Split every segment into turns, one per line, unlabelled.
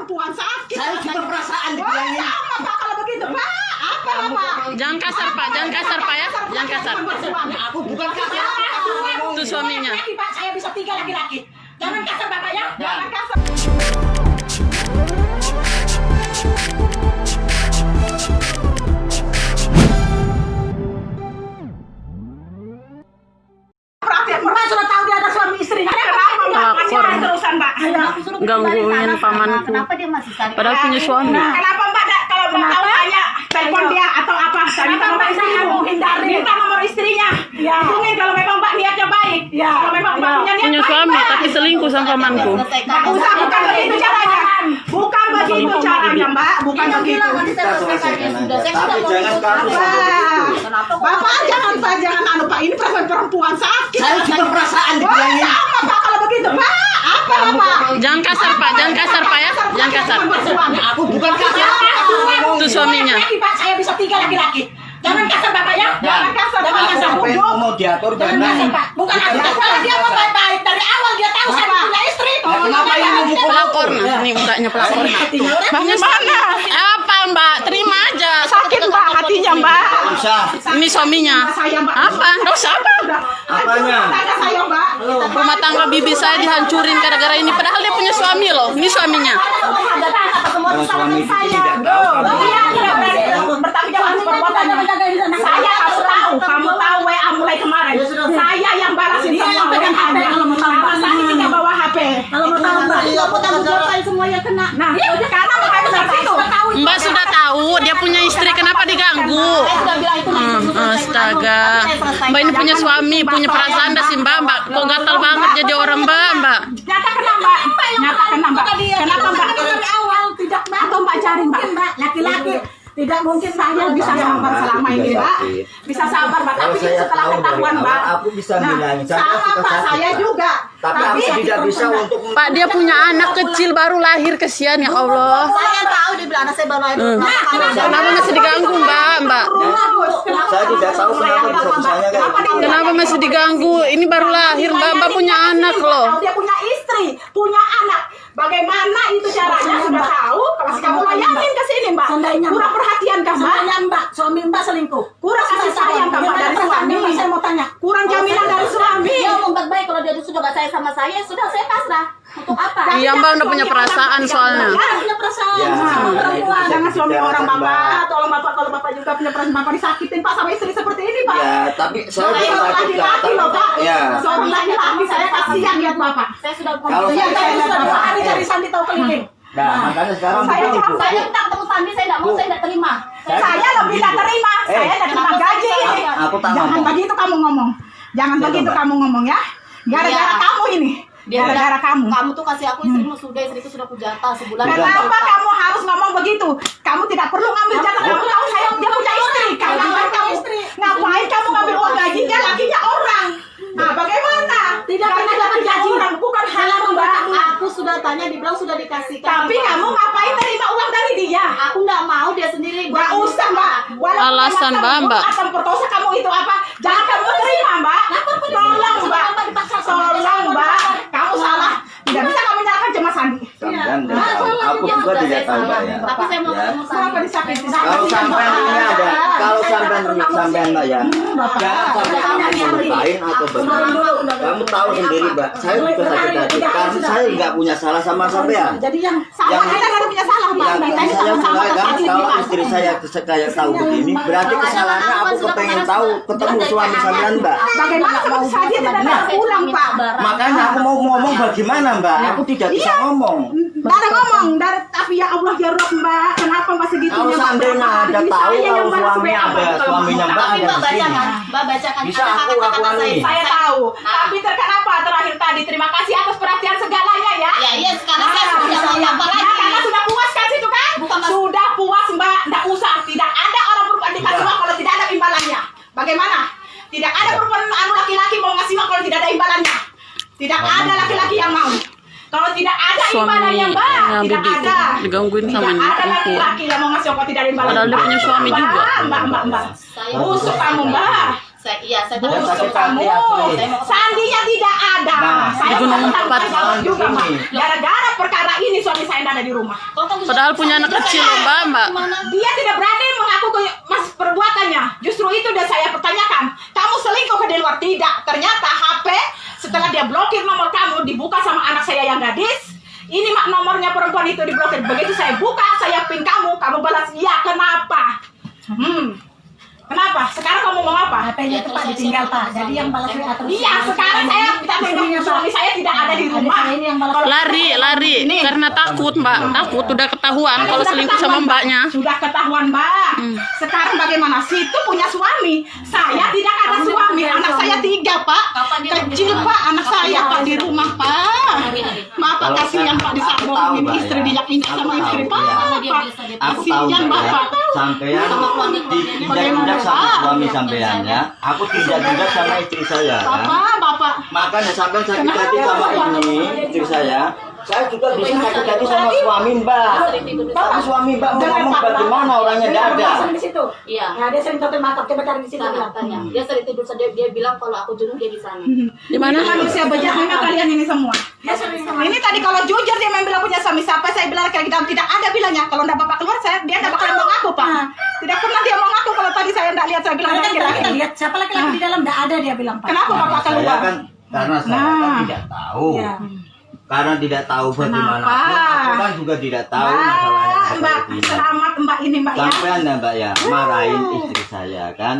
perempuan sakit.
Saya cuma perasaan dibilangin.
Apa kalau begitu, Pak? Apa, Pak?
Jangan kasar, Pak. Jangan kasar, Pak ya. Jangan kasar.
Aku bukan kasar.
Itu suaminya.
Pak, saya bisa 3 laki-laki. Jangan kasar, Bapak ya. Jangan kasar. Mbak sudah tahu dia ada suami istri.
Pelakor. Gangguin pamanku.
Kenapa dia masih cari?
Padahal punya suami.
Kenapa Mbak kalau mau tahu tanya telepon dia atau apa? Minta nomor istrinya, minta nomor istrinya. Hubungin kalau memang Mbak niatnya baik. Kalau memang Mbak punya niat
Punya
baik,
suami
Mbak.
tapi selingkuh sama pamanku.
Nggak usah, bukan begitu caranya. Bukan begitu caranya, Mbak. Bukan begitu.
Tapi jangan kamu
Bapak jangan anu Pak, ini perempuan sakit.
Saya cuma perasaan dibilangin.
Apa Pak kalau begitu, Pak? Apa, Pak?
Jangan kasar, Pak. Jangan kasar, Pak ya. Jangan kasar.
Aku bukan kasar.
Itu suaminya.
Pak, saya bisa 3 laki-laki. Jangan kasar, Bapak ya. Jangan kasar. Jangan
Aku
kasar.
sampai mau diatur
Jangan kasar, Pak. Bukan aku. Kalau dia mau baik-baik dari awal dia tahu saya punya istri.
Kenapa ini mukul
Pelakor. Nah, ini mukanya pelakor. Mbaknya mana? Apa, Mbak? Terima aja.
Sakit, Mbak, hatinya, Mbak.
Usah.
Ini suaminya.
Saya, Mbak.
Apa? Dosa apa?
Apanya?
Tanya saya, Mbak.
Rumah tangga bibi saya dihancurin gara-gara ini. Padahal dia punya suami loh. Ini suaminya.
Kalau suami itu tidak tahu.
Iya, tidak berani bertanggung jawab atas perbuatannya. Saya kamu tahu WA mulai kemarin. Saya yang balasin semua WA-nya. Saya tidak bawa HP.
Kalau mau tahu Mbak, aku tanggung jawab saya semua yang kena.
Nah, karena Mbak bisa itu.
Mbak sudah tahu dia punya istri. Kenapa diganggu? Astaga. Mbak ini punya suami, punya perasaan dah sih Mbak. Mbak kok gatal banget jadi orang Mbak.
Nyatakan Mbak. Nyatakan Mbak. Kenapa Mbak?
Dari awal tidak
Atau Mbak cari Mbak. Laki-laki. Tidak mungkin saya bisa sabar selama ini, Mbak. Bisa sabar, Mbak. Tapi setelah ketahuan, Mbak.
Aku bisa bilangin.
Sama Pak, saya juga.
Tapi aku tidak bisa untuk
Pak dia punya anak kecil baru lahir, kesian ya Allah.
saya tahu dia bilang anak saya baru lahir.
Kenapa masih diganggu Mbak?
saya tidak tahu kenapa bisa-bisanya kayak gitu.
Kenapa masih diganggu? Ini baru lahir Mbak punya anak loh.
Dia punya istri, punya anak. Bagaimana itu caranya? Sudah tahu? Kalau kamu layanin ke sini, Mbak. Kurang perhatian kan, Mbak?
Mbak, suami Mbak selingkuh.
Kurang kasih sayang kan, Mbak, dari suami.
Saya mau tanya.
Kurang jaminan dari suami.
Dia ngomong baik-baik kalau dia sudah gak sayang sama saya, sudah saya pasrah. Untuk apa?
Iya Mbak udah punya perasaan soalnya.
Punya perasaan
Ya,
sama perempuan.
Jangan suami
Tidak
orang
usah,
Bapak.
Mbak.
Tolong Bapak, kalau Bapak juga punya perasaan, Bapak disakitin Pak sama istri seperti ini, Pak.
Ya, tapi saya
Saya
tidak
seorang
sakit Kak.
laki-laki loh, Pak.
Ya.
Seorang laki-laki, saya kasihan lihat Bapak.
Saya sudah
Kalau
Iya, saya
saya-
sudah 2 hari cari Sandi tahu keliling.
Nah, makanya sekarang
Saya
begini,
cuma
Bu.
saya minta ketemu Sandi, saya tidak mau, saya tidak terima.
Saya lebih tak terima. Saya tidak terima gaji.
Aku tahu.
Jangan begitu kamu ngomong. Jangan
Iya,
begitu
Mbak.
kamu ngomong ya. Gara-gara
Iya.
kamu ini.
Dia
Gara-gara kamu.
Kamu tuh kasih aku istrimu sudah, istriku sudah aku jatah sebulan.
Kenapa kamu harus ngomong begitu? Kamu tidak perlu ngambil jatah. Kamu tahu saya dia punya istri. Ngapain kamu ngambil uang gajinya lakinya orang? Nah, bagaimana?
Tidak
Karena
pernah
dapat
dapat
gaji
gaji.
orang, bukan halal Mbak.
Aku sudah tanya, dibilang sudah dikasihkan.
Tapi kamu ngapain terima uang dari dia?
Aku nggak mau, dia sendiri.
Gak usah Mbak. Walaupun
Alasan,
kamu
Mbak.
asam perkosa kamu itu apa? Jangan kamu terima Mbak. Tolong Mbak. Tolong Mbak. Kamu salah. Tidak bisa kamu nyalakan cuma Sandi.
Sampean tidak tahu. Aku juga tidak tahu, Mbak ya.
Tapi saya mau
Ya.
ketemu
Kenapa
Sandi.
disakiti?
Kalau sampean ini ada, kalau sampean Mbak ya, jangan sampai kamu melupain atau bagaimana. Kamu tahu sendiri Mbak, saya juga sakit hati karena saya nggak punya salah sama sampean.
Jadi yang salah
Yang-
kita nggak punya salah Mbak.
Yang
Kita
saya
sama-sama
bilang kan,
sakit
kalau
Mbak.
istri saya kayak tahu begini, berarti kesalahannya aku kepengen tahu ketemu suami sampean Mbak.
Bagaimana seperti saja tidak ada pulang Pak.
Makanya aku mau ngomong bagaimana Mbak, aku tidak bisa ngomong.
Nggak ada ngomong, tapi ya Allah ya Rob Mbak, kenapa masih gitu?
Kalau seandainya ada tahu kalau suami ada suaminya Mbak
Tapi
ada
Mbak
di sini.
bacakan, Mbak bacakan.
Bisa
Ada
aku
kata-kata
lakukan
saya.
ini.
Saya tahu, tapi kenapa terakhir tadi terima kasih atas perhatian segalanya ya.
Ya iya, sekarang saya sudah mau apa
Ya,
lagi?
karena sudah puas kan situ kan?
Bukan, Mas.
Sudah puas Mbak, tidak usah. Tidak ada orang perempuan dikasih uang kalau tidak ada imbalannya. Bagaimana? Tidak ada perempuan laki-laki mau ngasih uang kalau tidak ada imbalannya. Tidak ada laki-laki yang mau. Kalau tidak ada imbalannya Mbak,
Suaminya
tidak
bibi
ada.
digangguin sama
Tidak ada
perempuan.
laki-laki yang mau ngasih uang kalau tidak ada imbalannya.
Padahal dia punya suami juga.
Mbak.
Saya
Busuk kamu Mbak.
Iya, saya
Dan
tahu.
sakit
kamu.
hati asli.
Sandinya tidak ada.
Nah,
Saya
di Gunung
sudah
Empat.
tahu juga, Mbak.
Ini.
Gara-gara perkara ini suami saya tidak ada di rumah.
Padahal punya anak kecil loh, Mbak.
Dia tidak berani mengaku ke mas perbuatannya. Justru itu udah saya pertanyakan. Kamu selingkuh ke di luar? Tidak. Ternyata HP setelah dia blokir nomor kamu dibuka sama anak saya yang gadis. Ini mak nomornya perempuan itu diblokir. Begitu saya buka, saya pin kamu balas iya. Kenapa? Kenapa? Sekarang kamu mau apa?
HP-nya itu Pak ditinggal Pak. Jadi yang balas WA terus.
Iya, sekarang saya minta tolong suami saya tidak ada di rumah.
Ini yang balas.
Lari
Nih.
karena takut, Mbak. Takut udah ketahuan
Ada
kalau
sudah
selingkuh
ketahuan,
sama mbaknya.
Sudah ketahuan, Mbak. Sekarang bagaimana? Situ punya suami. Saya tidak ada suami. Anak saya 3, Pak.
Kapan dia
Kecil,
punya
Pak. Anak saya, Pak, di rumah, Pak. Maaf, Pak,
Kalau
kasihan, Pak,
aku tahu,
disaborin
Mbak,
istri
ya.
diyak-inyak sama
Aku
istri,
tahu,
Pak.
ya.
Pak.
Aku tahu
Kasihan,
Mbak,
Bapak.
ya. Sampean tidak sama suami sampean ya. Aku tidak sama istri saya kan.
Bapak.
Makanya sampean sakit hati sama ini istri saya. Saya juga bisa sakit hati sama suami Mbak. Tapi suami Mbak mau ngomong bagaimana orangnya tidak ada.
Di situ.
Iya.
Nah, dia sering total makeup, coba cari di situ bilang.
Tanya. Dia sering tidur saja, dia bilang kalau aku jenuh dia di sana.
Di mana?
Manusia bejat memang kalian ini semua.
Dia sering sama.
Ini tadi kalau jujur dia memang bilang punya suami siapa, saya bilang kayak gitu tidak ada bilangnya. Kalau ndak bapak keluar dia ndak bakal mau ngaku, Pak. Tidak pernah dia mau ngaku kalau tadi saya ndak lihat, saya bilang
Kita
laki-laki.
lihat siapa laki-laki di dalam enggak ada dia bilang Pak.
Kenapa bapak
Saya
keluar?
kan karena saya kan tidak tahu.
Iya.
Karena tidak tahu bagaimana.
Kenapa?
Aku kan juga tidak tahu masalahnya
Mbak,
seperti ini.
selamat Mbak ini Mbak ya.
Sampean ya Mbak ya marahin istri saya kan.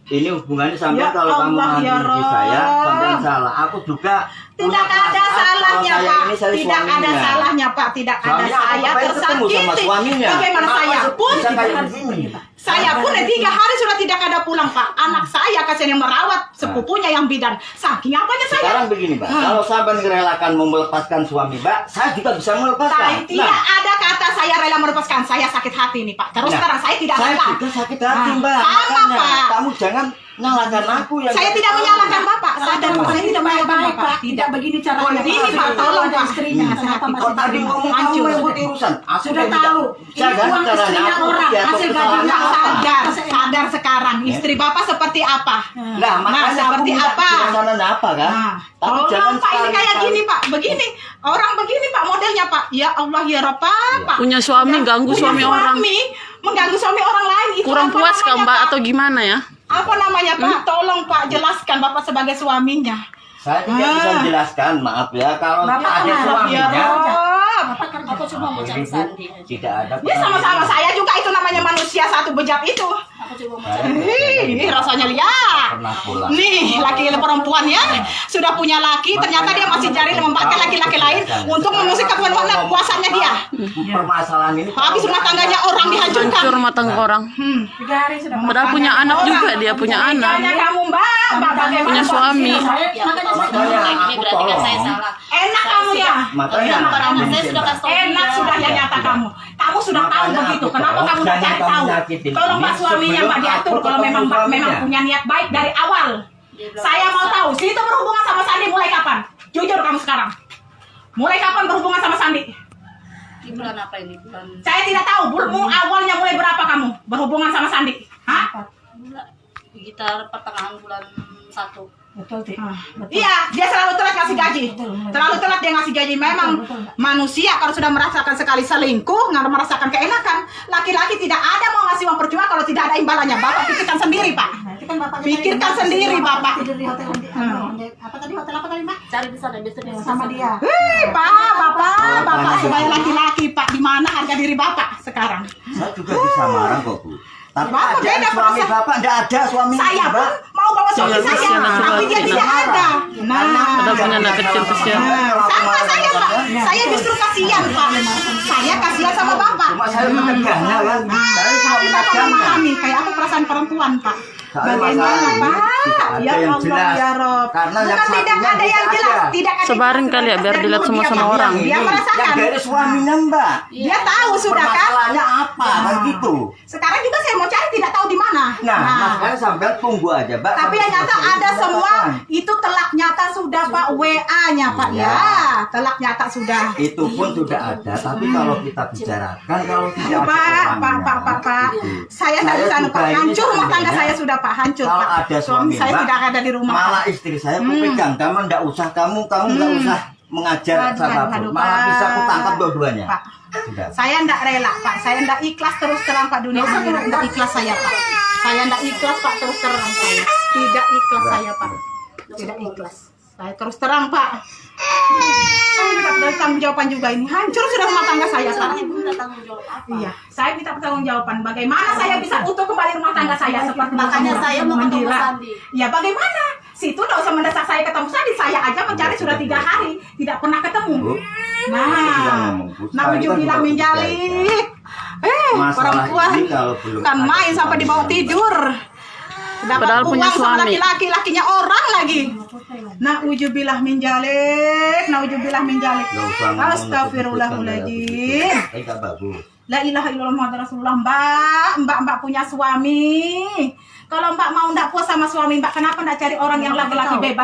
Ini hubungannya sampean
Ya
kalau kamu
Allah, ya
marahin istri saya
Rob.
sampean salah. Aku juga
Tidak
punya
ada
perasaan
salahnya,
kalau saya
Pak.
ini saya
Tidak ada
suaminya.
salahnya, Pak. Tidak ada.
Suaminya aku
Saya
pengen ketemu sama
tersakiti.
suaminya.
Bagaimana
Kenapa
saya pun
bisa kayak begini?
saya pun 3 hari sudah tidak ada pulang, Pak. Anak saya kasihan yang merawat sepupunya yang bidan. Saking apanya saya.
Sekarang begini Mbak, kalau sampean merelakan mau melepaskan suami Mbak, saya juga bisa melepaskan.
Tidak ada kata saya rela melepaskan. Saya sakit hati nih, Pak. Terus
Nah,
sekarang saya tidak
saya
rela.
juga sakit hati
Nah,
Mbak.
sama,
Makanya
Pak.
kamu jangan nyalahkan aku yang
Saya tidak menyalahkan Bapak. Sadar, Pak. Saya tidak menyalahkan
Baik-baik
Bapak.
Pak, tidak begini caranya.
Ini, Pak, tolong, Pak.
Istrinya, kenapa
Kok
masih
tadi
terima?
ngomong kamu
Hancur.
yang buat urusan? Aku
Sudah
tidak-
tahu.
Saya
Ini
kan
uang
caranya
istrinya
aku
orang,
jatuh
hasil
kesalahannya
gajinya
apa?
Sadar sekarang. Istri Bapak seperti apa?
Nah, makanya
seperti
aku minta
apa?
kejelasannya apa kan?
Nah,
Tapi jangan
tolong Pak ini kayak
sekali-kali-
gini Pak, begini orang begini Pak modelnya Pak. Ya Allah ya Rob Pak.
Punya suami ganggu
Punya
suami orang.
mengganggu suami orang lain. Itu
Kurang
apa
puas kah,
namanya,
Mbak,
Pak?
atau gimana ya?
Apa namanya Pak? Tolong Pak jelaskan Bapak sebagai suaminya.
Saya tidak bisa jelaskan, maaf ya. Kalau
Bapak
ada
kenal,
suaminya,
Ya Rob.
Bapak kerja.
Aku cuma mau cari
Ibu,
Sandi.
tidak ada.
Ya sama-sama saya juga itu namanya manusia satu bejat itu.
Aku cuma mau cari.
Ini rasanya lihat.
Pernah pulang.
Nih, laki perempuan ya sudah punya laki, ternyata dia masih cari memanfaatkan laki-laki lain untuk mengusik kepenuhan kuasanya dia.
Permasalahan ini.
Habis rumah tangganya orang dihancurkan.
Hancur rumah tangga orang.
3 hari sudah.
Padahal punya anak juga dia, punya anak.
Makanya kamu Mbak bagaimana
Punya suami.
Ya, makanya saya
Makanya
ngomong kayak gini
aku
berarti kan
tolong.
saya salah.
Enak kamu ya.
Makanya
Bukan anak saya sudah kasih tahu
Enak
dia.
sudah ya nyata kamu. Kamu sudah tahu
Makanya
begitu.
aku
Kenapa
tolong,
kamu tidak
jangan
cari
kamu
tahu?
nyakitin
Tolong
ini
Pak suaminya
sebelum
Mbak diatur
aku
kalau memang
ketemu
Mbak memang
suaminya.
punya niat baik dari awal.
Dia bilang,
Saya mau tahu, Situ berhubungan sama Sandi mulai kapan? Jujur kamu sekarang. Mulai kapan berhubungan sama Sandi?
Di bulan apa ini? Bulan
Saya tidak tahu. Awalnya mulai berapa kamu berhubungan sama Sandi? Hah?
sekitar pertengahan bulan 1.
Betul, Tik.
Iya, dia selalu telat ngasih gaji. Terlalu telat dia ngasih gaji. Memang manusia kalau sudah merasakan sekali selingkuh, nggak merasakan keenakan. Laki-laki tidak ada mau ngasih uang percuma kalau tidak ada imbalannya. Bapak pikirkan sendiri, Pak.
Nah, itu kan Bapak
Pikirkan sendiri, Bapak.
Tidur di hotel apa tadi hotel apa tadi, Mbak?
Cari di sana biasanya
Sama dia.
Pak, Bapak sebagai laki-laki, Pak, di mana harga diri Bapak sekarang?
Saya juga bisa marah kok Bu. Tapi
Bapak
ada
beda
suami
perasaan.
Bapak, tidak ada suami
Saya pun
Mbak.
mau bawa suami
Jangan
saya,
kasihan
tapi
laki-laki.
dia tidak ada.
Padahal punya anak kecil kesian.
Sama saya, Pak. Saya justru kasihan, Pak. Saya kasihan sama Bapak.
Cuma saya menegangnya kan. Saya cuma
Tapi Bapak
menegangnya.
memahami, kayak aku perasaan perempuan, Pak.
Soalnya
Bagaimana,
masalah ini
Pak?
tidak ada
Ya
yang
Allah,
jelas.
ya Rob.
Karena yang
Bukan tidak
satunya
ada yang
tidak
jelas,
ada.
tidak ada.
Sebarin kali ya, biar
Dari
dilihat
mulut
sama-sama
dia, Pak.
orang.
Dia merasakan.
Yang dari suaminya Mbak.
Dia tahu sudah kan?
Permasalahannya apa kan gitu.
Sekarang juga saya mau cari tidak tahu di mana.
Nah, makanya sampai tunggu aja, Mbak.
Tapi
sampai
yang nyata
selesai
ada
itu
semua
dilakukan.
itu telak nyata sudah Pak, WA-nya Pak
Iya.
ya. Telak nyata sudah.
Itu pun sudah ada, tapi kalau kita bicarakan kalau tidak ada
Pak,
orangnya,
Pak.
gitu.
Saya tidak bisa
Saya
Pak.
juga ini
Hancur rumah tangga
seandainya
saya sudah Pak. Pak, hancur
Kalau
Pak.
ada suami
saya
Mbak,
tidak ada di rumah.
malah
Pak.
istri saya aku pegang. Kamu nggak usah, kamu nggak usah mengajar siapapun. Malah bisa aku tangkap dua-duanya.
Pak.
Sudah.
Saya ndak rela Pak, saya ndak ikhlas terus terang Pak, dunia akhirat ndak ikhlas saya Pak. Saya ndak ikhlas Pak, terus terang saya. Tidak ikhlas saya Pak. Tidak ikhlas. Saya terus terang Pak. Saya minta pertanggungjawaban juga ini. Hancur sudah rumah tangga saya Pak.
Ibu minta tanggung jawab apa?
Iya, saya minta pertanggungjawaban. Bagaimana saya bisa utuh kembali rumah tangga saya seperti
Makanya
semula?
saya mau ketemu
Menggila.
Sandi.
Ya bagaimana? Situ nggak usah mendesak saya ketemu Sandi. Saya aja mencari sudah 3 hari tidak pernah ketemu.
Bu,
Nah,
ngomong, Bu.
nauzubillah min dzalik.
Masalah
Perempuan
ini kalau belum
kan
ada
main sampai di bawah tidur. Dapat
Padahal punya
uang sama
suami.
laki-laki, lakinya orang lagi. Nauzubillah min dzalik, nauzubillah min dzalik.
Nggak usah ngomong
Astagfirullahaladzim.
nyebut-nyebut nggak bagus.
La ilaha illallah Muhammad Rasulullah. Mbak punya suami. Kalau Mbak mau ndak puas sama suami Mbak, kenapa ndak cari orang yang laki-laki bebas